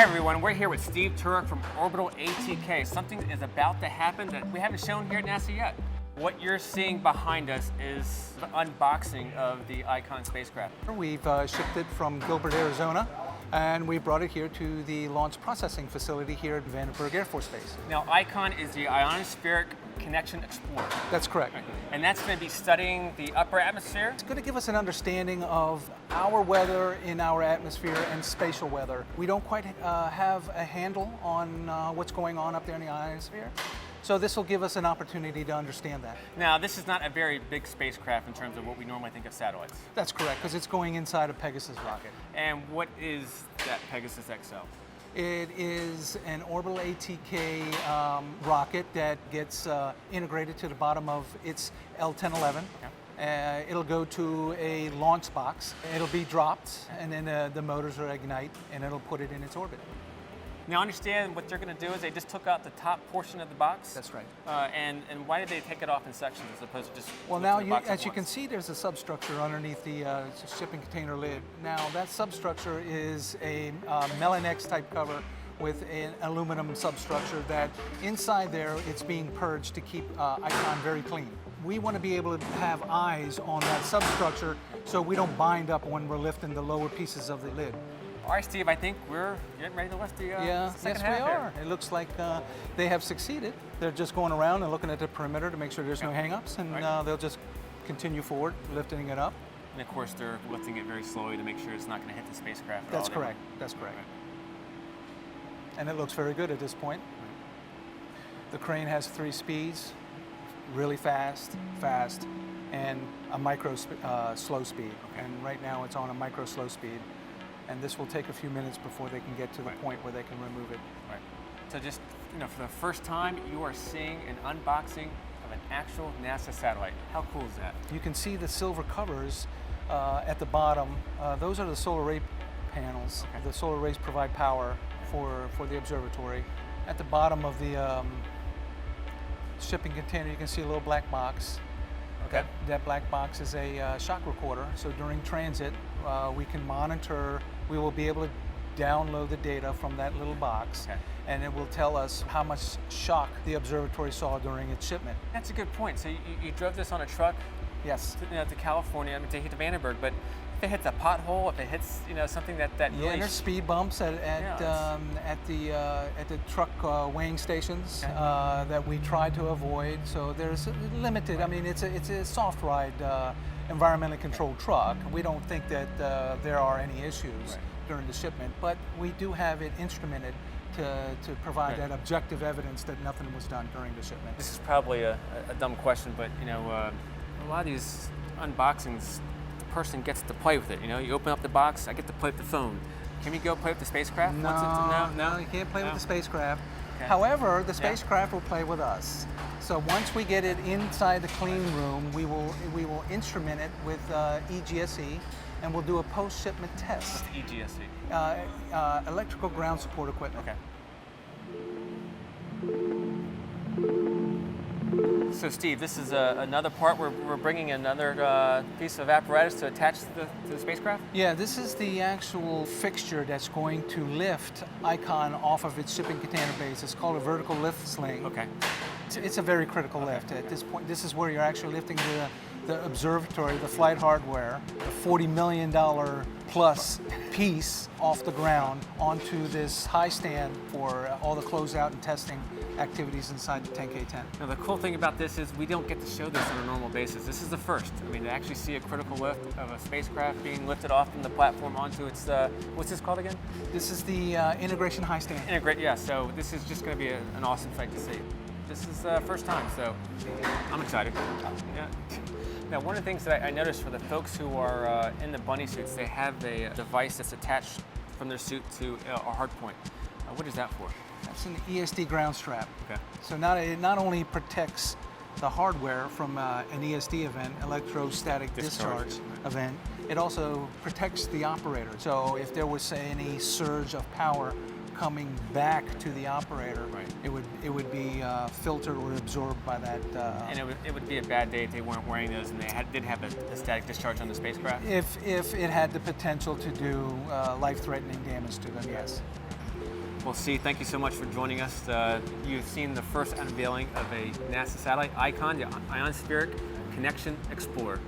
Hey everyone, we're here with Steve Turek from Orbital ATK. Something is about to happen that we haven't shown here at NASA yet. What you're seeing behind us is the unboxing of the Icon spacecraft. We've shipped it from Gilbert, Arizona, and we brought it here to the launch processing facility here at Vandenberg Air Force Base. Now, Icon is the Ionospheric Connection Explorer. That's correct. And that's going to be studying the upper atmosphere. It's going to give us an understanding of our weather in our atmosphere and spatial weather. We don't quite have a handle on what's going on up there in the ionosphere. So this will give us an opportunity to understand that. Now, this is not a very big spacecraft in terms of what we normally think of satellites. That's correct, because it's going inside a Pegasus rocket. And what is that Pegasus XL? It is an Orbital ATK rocket that gets integrated to the bottom of its L-1011. Okay. It'll go to a launch box. It'll be dropped, and then the motors will ignite, and it'll put it in its orbit. Now, understand what they're going to do is they just took out the top portion of the box. That's right. And why did they take it off in sections as opposed to just? Well, now as you can see, there's a substructure underneath the shipping container lid. Now, that substructure is a Melanex type cover with an aluminum substructure that inside there it's being purged to keep Icon very clean. We want to be able to have eyes on that substructure so we don't bind up when we're lifting the lower pieces of the lid. All right, Steve, I think we're getting ready to lift the second half. Yes, we are. It looks like they have succeeded. They're just going around and looking at the perimeter to make sure there's no hang-ups, and they'll just continue forward, lifting it up. And of course, they're lifting it very slowly to make sure it's not going to hit the spacecraft at all. That's correct. That's correct. Right. And it looks very good at this point. Right. The crane has 3 speeds, really fast, and a micro slow speed. Okay. And right now it's on a micro slow speed. And this will take a few minutes before they can get to the point where they can remove it. Right. So just, for the first time, you are seeing an unboxing of an actual NASA satellite. How cool is that? You can see the silver covers at the bottom. Those are the solar array panels. Okay. The solar arrays provide power for the observatory. At the bottom of the shipping container, you can see a little black box. Okay. That black box is a shock recorder. So during transit, we can monitor. We will be able to download the data from that little box, and it will tell us how much shock the observatory saw during its shipment. That's a good point. So you drove this on a truck? Yes. To California, to hit Vandenberg, but if it hits a pothole, if it hits something that really... Yeah, there's speed bumps at the truck weighing stations that we try to avoid. So there's limited. I mean, it's a soft ride, environmentally controlled truck. We don't think that there are any issues during the shipment, but we do have it instrumented to provide that objective evidence that nothing was done during the shipment. This is probably a dumb question, but a lot of these unboxings, the person gets to play with it. You open up the box, I get to play with the phone. Can we go play with the spacecraft? No, you can't play with the spacecraft. Okay. However, the spacecraft will play with us. So once we get it inside the clean room, we will instrument it with EGSE, and we'll do a post-shipment test. What's EGSE? Electrical ground support equipment. Okay. So Steve, this is another part where we're bringing another piece of apparatus to attach to the spacecraft? Yeah, this is the actual fixture that's going to lift Icon off of its shipping container base. It's called a vertical lift sling. Okay. It's a very critical lift. At this point, this is where you're actually lifting the observatory, the flight hardware, the $40 million plus piece off the ground onto this high stand for all the closeout and testing activities inside the 10K-10. Now the cool thing about this is we don't get to show this on a normal basis. This is the first. I mean, to actually see a critical lift of a spacecraft being lifted off from the platform onto its, what's this called again? This is the integration high stand. Yeah, so this is just going to be an awesome sight to see. This is the first time, so I'm excited. Yeah. Now, one of the things that I noticed for the folks who are in the bunny suits, they have a device that's attached from their suit to a hard point. What is that for? That's an ESD ground strap. Okay. So it not only protects the hardware from an ESD event, electrostatic discharge event, it also protects the operator. So if there was, say, any surge of power coming back to the operator, it would be filtered or absorbed by that. And it would be a bad day if they weren't wearing those and they did have a static discharge on the spacecraft? If it had the potential to do life-threatening damage to them, yes. Well, Steve, thank you so much for joining us. You've seen the first unveiling of a NASA satellite, ICON, the Ionospheric Connection Explorer.